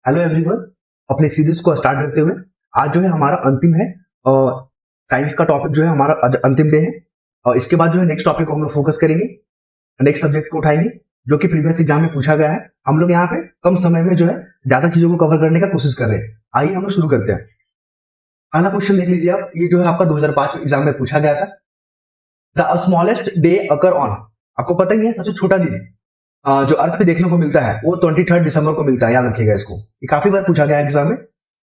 Hello everyone. अपने series को start करते हुए आज जो है हमारा अंतिम है साइंस का टॉपिक जो है हमारा अंतिम डे है। और इसके बाद जो है नेक्स्ट टॉपिक को हम लोग फोकस करेंगे, नेक्स्ट सब्जेक्ट को उठाएंगे जो कि प्रीवियस एग्जाम में पूछा गया है। हम लोग यहाँ पे कम समय में जो है ज्यादा चीजों को कवर करने का कोशिश कर रहे हैं। आइए हम लोग शुरू करते हैं। पहला क्वेश्चन देख लीजिए आप, ये जो है आपका 2005 एग्जाम में पूछा गया था। The smallest day occur on, आपको पता ही है सबसे छोटा दिन जो अर्थ पे देखने को मिलता है वो 23 दिसंबर को मिलता है। याद रखिएगा इसको, ये काफी बार पूछा गया है एग्जाम में।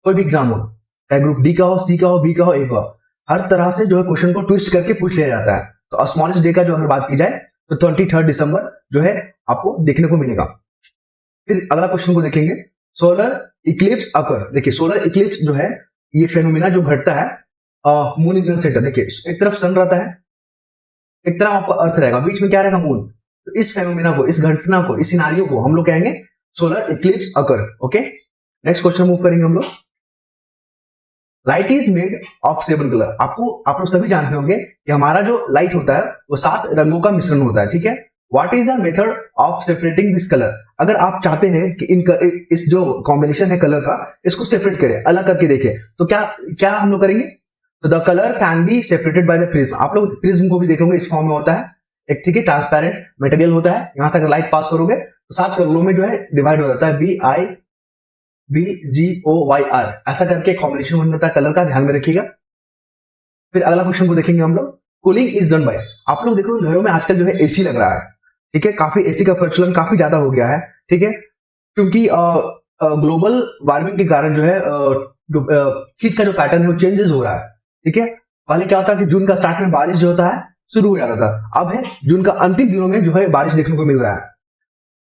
कोई भी एग्जाम हो, चाहे ग्रुप डी का हो, सी का हो, बी का हो, ए का हो, हर तरह से जो है क्वेश्चन को ट्विस्ट करके पूछ लिया जाता है। तो स्मॉलेस्ट डे का जो अगर बात की जाए तो 23 दिसंबर जो है आपको देखने को मिलेगा। फिर अगला क्वेश्चन को देखेंगे, सोलर इक्लिप्स अकर। देखिए सोलर इक्लिप्स जो है ये फेनोमिना जो घटता है मून इन सेंटर। देखिए एक तरफ सन रहता है, एक तरफ आपका अर्थ रहेगा, बीच में क्या रहेगा मून। तो इस फेनोमिना को, इस घटना को, इस सिनारियो को हम लोग कहेंगे सोलर इक्लिप्स अकर। ओके, नेक्स्ट क्वेश्चन मूव करेंगे हम लोग। Light is made of 7 colour. आप लोग सभी जानते होंगे कि हमारा जो लाइट होता है वो 7 रंगों का मिश्रण होता है। ठीक है, what is the method of separating this colour. अगर आप चाहते हैं कि इस जो कॉम्बिनेशन है कलर का इसको सेपरेट करें, अलग करके देखें, तो क्या हम लोग करेंगे। तो the colour can be separated by the prism. आप लोग प्रिज्म को भी देखोगे, इस फॉर्म में होता है एक, ठीक है, ट्रांसपेरेंट मटेरियल होता है। यहां से अगर लाइट पास करोगे तो 7 कलरों में जो है डिवाइड हो जाता है, BIBGOYR, ऐसा करके कॉम्बिनेशन बन जाता है कलर का, ध्यान में रखिएगा। फिर अगला क्वेश्चन को देखेंगे हम लोग, कूलिंग इज डन बाय। आप लोग देखो घरों में आजकल जो है एसी लग रहा है, ठीक है, काफी एसी का प्रचलन काफी ज्यादा हो गया है। ठीक है, क्योंकि ग्लोबल वार्मिंग के कारण जो है हीट का जो पैटर्न है वो चेंजेस हो रहा है। ठीक है, पहले क्या होता है कि जून का स्टार्ट में बारिश जो होता है शुरू हो जाता था, अब है जून का अंतिम दिनों में जो है बारिश देखने को मिल रहा है।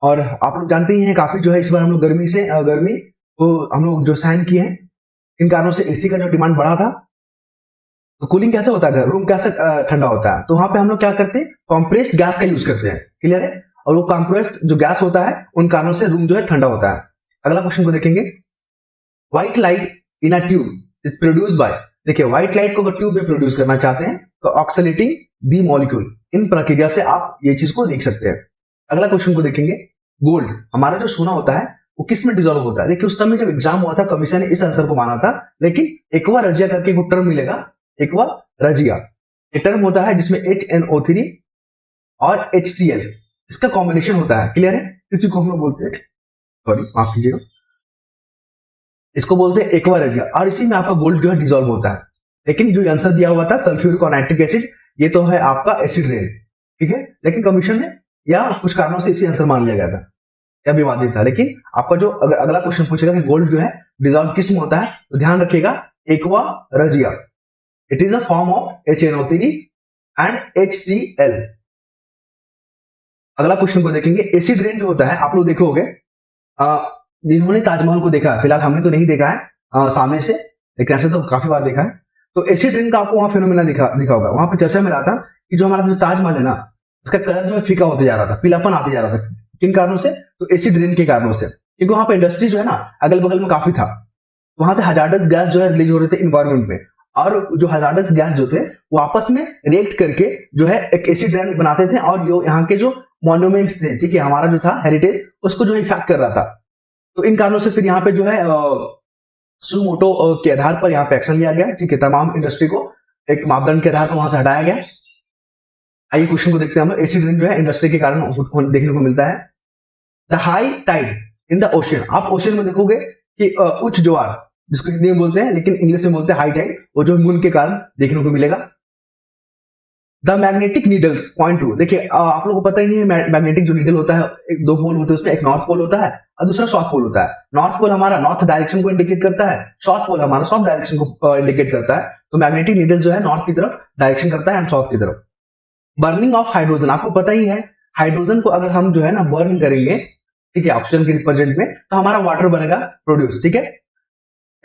और आप लोग जानते ही हैं काफी जो है इस बार हम लोग गर्मी को हम लोग जो सहन किए हैं, इन कारणों से एसी का जो डिमांड बढ़ा था। तो कूलिंग कैसे होता है, रूम कैसे ठंडा होता है, तो वहां पे हम लोग क्या करते हैं, कॉम्प्रेस्ड गैस का यूज करते हैं। क्लियर है, और वो कॉम्प्रेस्ड जो गैस होता है उन कारणों से रूम जो है ठंडा होता है। अगला क्वेश्चन को देखेंगे, white light in a tube is produce by. देखिए व्हाइट लाइट को अगर ट्यूब में प्रोड्यूस करना चाहते हैं तो ऑक्सीडेटिंग दी मॉलिक्यूल, इन प्रक्रिया से आप ये चीज को देख सकते हैं। अगला क्वेश्चन को देखेंगे, गोल्ड, हमारा जो सोना होता है वो किस में डिजोल्व होता है। देखिए उस समय जब एग्जाम हुआ था कमीशन ने इस आंसर को माना था, लेकिन एक्वा रजिया करके एक टर्म मिलेगा, एक्वा रजिया। एक टर्म होता है जिसमें HNO3 और HCl इसका कॉम्बिनेशन होता है। क्लियर है, इसी को हम लोग बोलते हैं, सॉरी माफ कीजिएगा, इसको बोलते हैं एक्वा रजिया, और इसी में आपका गोल्ड जो है डिजोल्व होता है। लेकिन जो आंसर दिया हुआ था सल्फ्यूरिक और नाइट्रिक एसिड, ये तो है आपका एसिड रेन। ठीक है, लेकिन कमीशन ने या कुछ कारणों से इसी आंसर मान लिया गया था, क्या विवादित था। लेकिन आपका जो अगला क्वेश्चन पूछेगा कि गोल्ड जो है डिजोल्व किस में होता है, तो ध्यान रखिएगा aqua Razia, it is a form of HNO3 and HCl। अगला क्वेश्चन को देखेंगे, एसिड रेन जो होता है, आप लोग देखोगे जिन्होंने ताजमहल को देखा है, फिलहाल हमने तो नहीं देखा है सामने से, लेकिन ऐसे तो काफी बार देखा है। तो एसिड रेन का आपको वहां फिनोमिना दिखा होगा। वहां पर चर्चा में रहा था कि जो हमारा जो ताजमहल है ना, उसका कलर जो है फीका होते जा रहा था, पीलापन आते जा रहा था। किन कारणों से, तो एसिड रेन के कारणों से, क्योंकि वहां पर इंडस्ट्री जो है ना अगल बगल में काफी था, वहां से हजार्डस गैस जो है रिलीज हो रहे थे इन्वायरमेंट में, और जो हजार्डस गैस जो थे वो आपस में रिएक्ट करके जो है एक एसिड रेन बनाते थे, और जो यहाँ के जो मॉन्यूमेंट्स थे, ठीक है, हमारा जो था हेरिटेज, उसको जो है इफेक्ट कर रहा था। तो इन कारणों से फिर यहाँ पे जो है सुमोटो के आधार पर यहाँ पे एक्शन लिया गया। ठीक है, तमाम इंडस्ट्री को एक मापदंड के आधार पर वहां से हटाया गया। आइए क्वेश्चन को देखते हैं हम लोग, एसिड रेन जो है इंडस्ट्री के कारण देखने को मिलता है। The high tied in the ocean, आप ओशन में देखोगे कि उच्च ज्वार, जिसको हिंदी में बोलते हैं लेकिन इंग्लिश में बोलते हैं हाई टाइड, वो जो मून के कारण देखने को मिलेगा। The magnetic needles point two, देखिए आप लोगों को पता ही है मैग्नेटिक जो नीडल होता है, एक दो पोल होते हैं उसमें, एक नॉर्थ पोल होता है और दूसरा साउथ पोल होता है। नॉर्थ पोल हमारा नॉर्थ डायरेक्शन को इंडिकेट करता है, साउथ पोल हमारा साउथ डायरेक्शन को इंडिकेट करता है। तो मैग्नेटिक नीडल जो है नॉर्थ की तरफ डायरेक्शन करता है एंड साउथ की तरफ। बर्निंग ऑफ हाइड्रोजन, आपको पता ही है हाइड्रोजन को अगर हम जो है ना बर्न करेंगे, ठीक है, ऑक्सीजन के रिप्रेजेंट में, तो हमारा वाटर बनेगा प्रोड्यूस। ठीक है,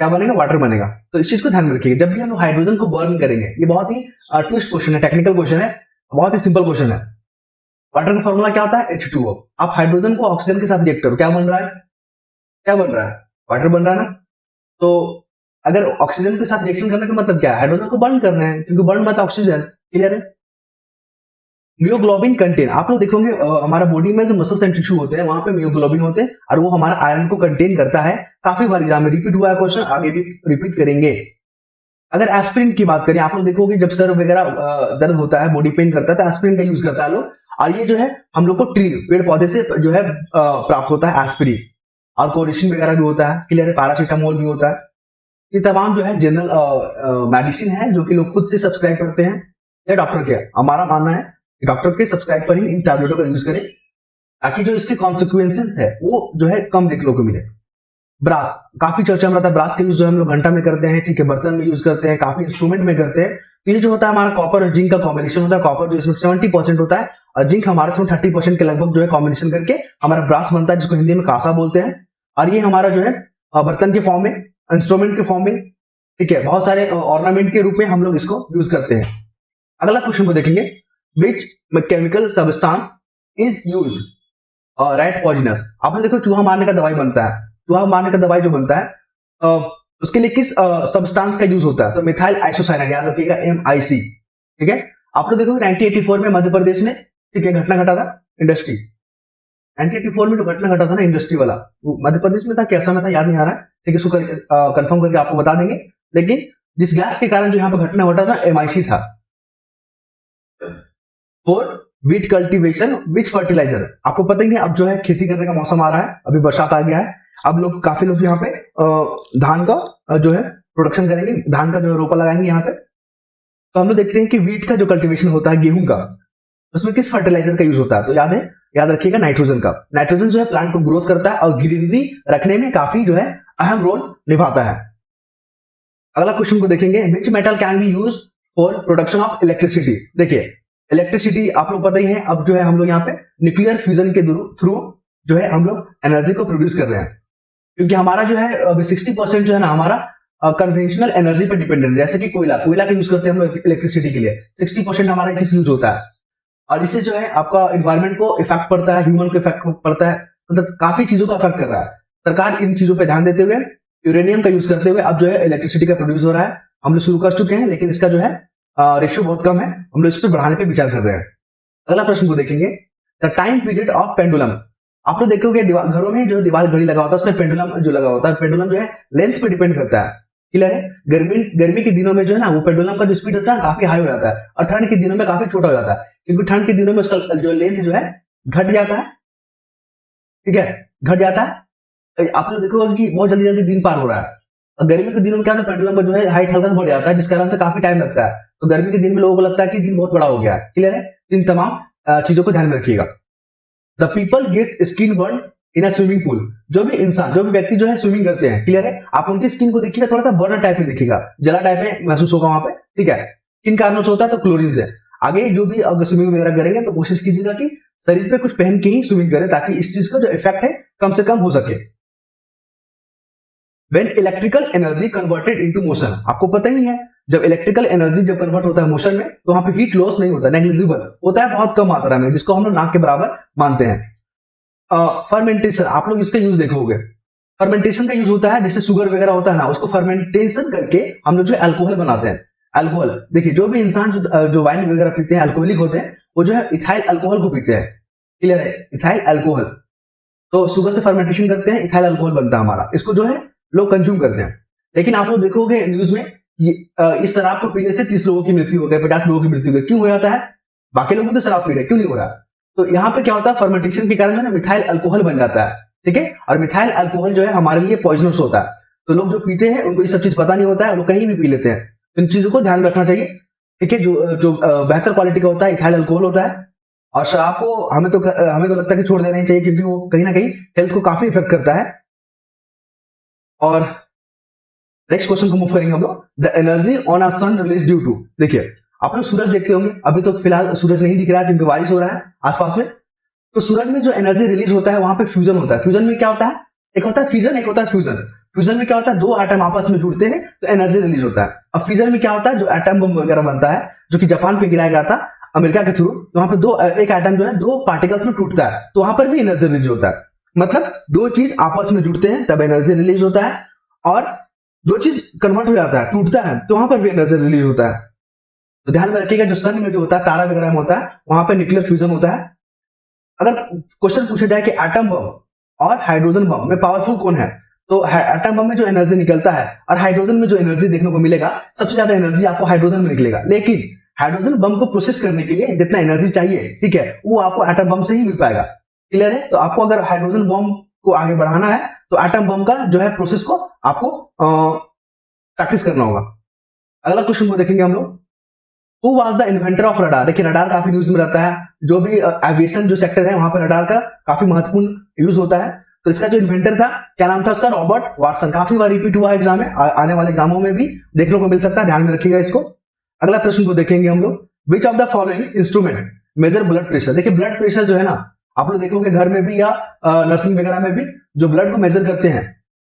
क्या बनेगा, वाटर बनेगा। तो इस चीज को ध्यान में रखिएगा जब भी हम हाइड्रोजन को बर्न करेंगे। ये बहुत ही ट्विस्ट क्वेश्चन है, टेक्निकल क्वेश्चन है, बहुत ही सिंपल क्वेश्चन है। वाटर का फॉर्मूला क्या होता है, H2O। आप हाइड्रोजन को ऑक्सीजन के साथ रिएक्ट करो, क्या बन रहा है, क्या बन रहा है, वाटर बन रहा है ना। तो अगर ऑक्सीजन के साथ रिएक्शन करने का मतलब क्या है, हाइड्रोजन को बर्न करना है, क्योंकि बर्न मतलब ऑक्सीजन। क्लियर है, मियोग्लोबिन कंटेन, आप लोग देखोगे हमारा बॉडी में जो मसल्स एंड टिश्यू होते हैं वहां पे मियोग्लोबिन होते हैं और वो हमारा आयरन को कंटेन करता है। काफी बार एग्जाम में रिपीट हुआ है क्वेश्चन, आगे भी रिपीट करेंगे। अगर एस्पिरिन की बात करें, आप लोग देखोगे जब सर वगैरह दर्द होता है, बॉडी पेन करता है, तो एस्पिरिन का यूज करता है लोग। और ये जो है हम लोग को ट्री पेड़ पौधे से जो है प्राप्त होता है एस्पिरिन। और कोरेशन वगैरह भी होता है, क्लियर है, पैरासीटामोल भी होता है। ये तमाम जो है जनरल मेडिसिन है जो कि लोग खुद से सब्सक्राइब करते हैं या डॉक्टर के। हमारा मानना है कि डॉक्टर के सब्सक्राइब पर ही इन टैबलेटों का यूज करें ताकि जो इसके कॉन्सिक्वेंसेस है वो जो है कम देखने को मिले। ब्रास, काफी चर्चा में रहता है ब्रास का यूज जो हम लोग घंटा में करते हैं, ठीक है, बर्तन में यूज करते हैं, काफी इंस्ट्रूमेंट में करते हैं। तो ये जो होता है हमारा कॉपर और जिंक का कॉम्बिनेशन होता है। कॉपर जो इसमें 70% होता है और जिंक हमारे इसमें 30% के लगभग जो है कॉम्बिनेशन करके हमारा ब्रास बनता है, जिसको हिंदी में कांसा बोलते हैं। और ये हमारा जो है बर्तन के फॉर्म में, इंस्ट्रूमेंट के फॉर्म में, ठीक है, बहुत सारे ऑर्नामेंट के रूप में हम लोग इसको यूज करते हैं। अगला क्वेश्चन को देखेंगे, which chemical substance is use right poisonous. आपने देखो चूहा मारने का दवाई बनता है, चूहा मारने का दवाई जो बनता है उसके लिए किस सब्सटेंस का यूज होता है? तो मिथाइल आइसोसाइनाइड, याद रखिएगा MIC, ठीक है। आप लोग देखोगे 1984 में मध्य प्रदेश में, ठीक है, घटना घटा था इंडस्ट्री। 1984 में जो घटना घटा था ना इंडस्ट्री वाला, वो मध्य प्रदेश में था, कैसा में था याद नहीं आ रहा है, ठीक है, उसको कंफर्म करके आपको बता देंगे। लेकिन जिस गैस के कारण जो यहाँ पर घटना घटा था MIC था। For wheat cultivation which fertiliser, आपको पता ही है अब जो है खेती करने का मौसम आ रहा है, अभी बरसात आ गया है, अब लोग काफी लोग यहाँ पे धान का जो है प्रोडक्शन करेंगे, धान का जो रोपा लगाएंगे यहाँ पे। तो हम लोग देखते हैं कि वीट का जो कल्टीवेशन होता है, गेहूं का, उसमें किस फर्टिलाइजर का यूज होता है? तो याद रखिएगा नाइट्रोजन का। नाइट्रोजन जो है प्लांट को ग्रोथ करता है और ग्रीनरी रखने में काफी जो है अहम रोल निभाता है। अगला क्वेश्चन को देखेंगे, which metal can be use for production of electricity. देखिए इलेक्ट्रिसिटी आप लोग पता ही है, अब जो है हम लोग यहाँ पे न्यूक्लियर फ्यूजन के थ्रू जो है हम लोग एनर्जी को प्रोड्यूस कर रहे हैं, क्योंकि हमारा जो है 60% जो है ना हमारा कन्वेंशनल एनर्जी पे डिपेंडेंट है। जैसे कि कोयला का यूज करते हैं हम लोग इलेक्ट्रिसिटी के लिए, 60% हमारा इसी से यूज होता है। और इससे जो है आपका इन्वायरमेंट को इफेक्ट पड़ता है, ह्यूमन को इफेक्ट पड़ता है, मतलब काफी चीजों का इफेक्ट कर रहा है। सरकार इन चीजों पर ध्यान देते हुए यूरेनियम का यूज करते हुए अब जो है इलेक्ट्रिसिटी का प्रोड्यूस हो रहा है। हम लोग शुरू कर चुके हैं, लेकिन इसका जो है रेशियो बहुत कम है, हम लोग इस पर बढ़ाने पे विचार कर रहे हैं। अगला प्रश्न को देखेंगे, the time period of pendulum. आप लोग देखोगे घरों में जो दीवार घड़ी लगा होता है उसमें पेंडुलम जो लगा होता है, पेंडुलम जो है लेंथ पे डिपेंड करता है, क्लियर है। गर्मी के दिनों में जो है ना वो पेंडुलम का जो स्पीड होता है काफी हाई हो जाता है, और ठंड के दिनों में काफी छोटा हो जाता है, क्योंकि ठंड के दिनों में उसका जो लेंथ जो है घट जाता है, ठीक है, घट जाता है। आप लोग देखोगे कि बहुत जल्दी जल्दी दिन पार हो रहा है। और गर्मी के दिनों में क्या होता है, पेंडुलम का जो है हाइट हल्का बढ़ जाता है, जिस कारण से काफी टाइम लगता है। तो गर्मी के दिन में लोगों को लगता है कि दिन बहुत बड़ा हो गया है, क्लियर है। इन तमाम चीजों को ध्यान में रखिएगा। The people gets skin burn in a swimming pool. जो भी व्यक्ति जो है स्विमिंग करते हैं, क्लियर है, आप उनकी स्किन को देखिएगा, थोड़ा सा बर्नर टाइप में दिखेगा, जला टाइप में महसूस होगा वहां पे, ठीक है। किन कारणों से होता है? तो क्लोरीन से। आगे जो भी अगर स्विमिंग वगैरह करेंगे तो कोशिश कीजिएगा कि शरीर पे कुछ पहन के ही स्विमिंग करें, ताकि इस चीज का जो इफेक्ट है कम से कम हो सके। When electrical energy converted into motion, आपको पता ही है जब इलेक्ट्रिकल एनर्जी जब कन्वर्ट होता है मोशन में तो वहां पे हीट लॉस नहीं होता, नेग्लिजिबल होता है, बहुत कम मात्रा में, जिसको हम लोग नाक के बराबर मानते हैं। फर्मेंटेशन, आप लोग इसका यूज देखोगे, फर्मेंटेशन का यूज होता है, जैसे शुगर वगैरह होता है ना, उसको फर्मेंटेशन करके हम लोग जो अल्कोहल बनाते हैं। अल्कोहल देखिए, जो भी इंसान जो वाइन वगैरह पीते हैं, अल्कोहलिक होते हैं, वो जो है इथाइल अल्कोहल को पीते हैं, क्लियर है, इथाइल अल्कोहल। तो शुगर से फर्मेंटेशन करते हैं, इथाइल अल्कोहल बनता है हमारा, इसको जो है लोग कंज्यूम करते हैं। लेकिन आप लोग देखोगे न्यूज में इस शराब को पीने से 30 लोगों की मृत्यु हो गई, 50 लोगों की मृत्यु हो गई। क्यों हो जाता है? बाकी लोग तो शराब पी रहे, क्यों नहीं हो रहा? तो यहाँ पे क्या होता है, फर्मेंटेशन के कारण जो है मिथाइल अल्कोहल बन जाता है, ठीक है। और मिथाइल अल्कोहल जो है हमारे लिए पॉइजनस होता है। तो लोग जो पीते हैं उनको ये सब चीज पता नहीं होता है, वो कहीं भी पी लेते हैं। इन चीजों को ध्यान रखना चाहिए, ठीक है। जो बेहतर क्वालिटी का होता है इथाइल अल्कोहल होता है। और शराब को हमें तो लगता है कि छोड़ देना ही चाहिए, क्योंकि वो कहीं ना कहीं हेल्थ को काफी इफेक्ट करता है। और नेक्स्ट क्वेश्चन को मूव करेंगे हम लोग, the energy on a sun release due to. देखिए आप लोग सूरज देखते होंगे, अभी तो फिलहाल सूरज नहीं दिख रहा है क्योंकि बारिश हो रहा है आसपास में। तो सूरज में जो एनर्जी रिलीज होता है वहां पे फ्यूजन होता है। फ्यूजन में क्या होता है? एक होता है फिजन, एक होता है फ्यूजन। फ्यूजन में क्या होता है, दो एटम आपस में जुड़ते हैं तो एनर्जी रिलीज होता है। और फिजन में क्या होता है, जो एटम बम वगैरह बनता है, जो कि जापान पे गिराया गया था अमेरिका के थ्रू, तो वहां पे एक एटम जो है दो पार्टिकल्स में टूटता है, तो वहां पर भी एनर्जी रिलीज होता है। मतलब दो चीज आपस में जुड़ते हैं तब एनर्जी रिलीज होता है, और दो चीज कन्वर्ट हो जाता है, टूटता है, तो वहां पर भी एनर्जी रिलीज होता है। तो ध्यान में रखिएगा, जो सन में जो होता है, तारा वगैरह में होता है, वहां पे न्यूक्लियर फ्यूजन होता है। अगर क्वेश्चन पूछा जाए कि एटम बम और हाइड्रोजन बम में पावरफुल कौन है, तो एटम बम में जो एनर्जी निकलता है और हाइड्रोजन में जो एनर्जी देखने को मिलेगा, सबसे ज्यादा एनर्जी आपको हाइड्रोजन में निकलेगा। लेकिन हाइड्रोजन बम को प्रोसेस करने के लिए जितना एनर्जी चाहिए, ठीक है, वो आपको एटम बम से ही मिल पाएगा। क्लियर है? तो आपको अगर हाइड्रोजन बम को आगे बढ़ाना है तो एटम बम का जो है प्रोसेस को आपको प्रैक्टिस करना होगा। अगला क्वेश्चन को देखेंगे हम लोग, who was the inventor of radar. देखिए रडार काफी न्यूज में रहता है, जो भी एविएशन जो सेक्टर है वहां पर रडार का काफी महत्वपूर्ण यूज होता है। तो इसका जो इन्वेंटर था, क्या नाम था उसका? Robert Watson. काफी बार रिपीट हुआ एग्जाम में, आने वाले एग्जामों में भी देखने को मिल सकता है, ध्यान में रखिएगा इसको। अगला प्रश्न को देखेंगे हम लोग, विच of the following instrument major blood pressure. देखिए ब्लड प्रेशर जो है ना, आप लोग देखोगे घर में भी या नर्सिंग वगैरह में भी जो ब्लड को मेजर करते हैं,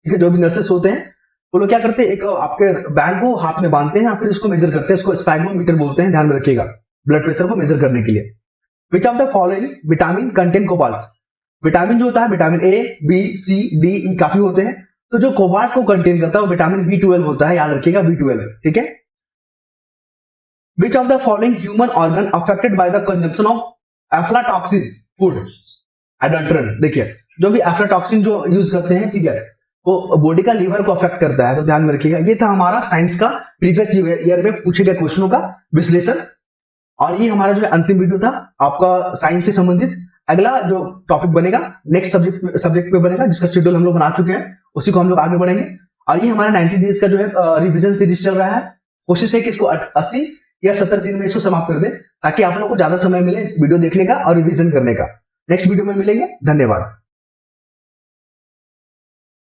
ठीक है, जो भी नर्सेस होते हैं वो लोग क्या करते हैं, एक आपके बैंड को हाथ में बांधते हैं, फिर इसको मेजर करते हैं, इसको स्फैग्मोमीटर बोलते हैं, ध्यान में रखिएगा, ब्लड प्रेशर को मेजर करने के लिए। Which of the following vitamin contain cobalt. Vitamin जो होता है, vitamin A, B, C, D, E काफी होते हैं, तो जो कोबाल्ट को कंटेन करता है वो विटामिन B12 होता है, याद रखिएगा B12, ठीक है। विच of the following human organ affected by the consumption of aflatoxin food adulterant. देखिए जो भी एफ्लाटॉक्सिन जो यूज करते हैं, ठीक है, वो बॉडी का लीवर को अफेक्ट करता है, तो ध्यान में रखिएगा। ये था हमारा साइंस का प्रीवियस ईयर में पूछे गए क्वेश्चनों का विश्लेषण, और ये हमारा जो है अंतिम वीडियो था आपका साइंस से संबंधित। अगला जो टॉपिक बनेगा नेक्स्ट सब्जेक्ट पे बनेगा, जिसका शेड्यूल हम लोग बना चुके हैं, उसी को हम लोग आगे बढ़ेंगे। और ये हमारा 90 डेज का जो है रिवीजन सीरीज चल रहा है। कोशिश है कि इसको 80 या 70 दिन में इसको समाप्त कर दें, ताकि आप लोग को ज्यादा समय मिले वीडियो देखने का और रिवीजन करने का। नेक्स्ट वीडियो में मिलेंगे, धन्यवाद।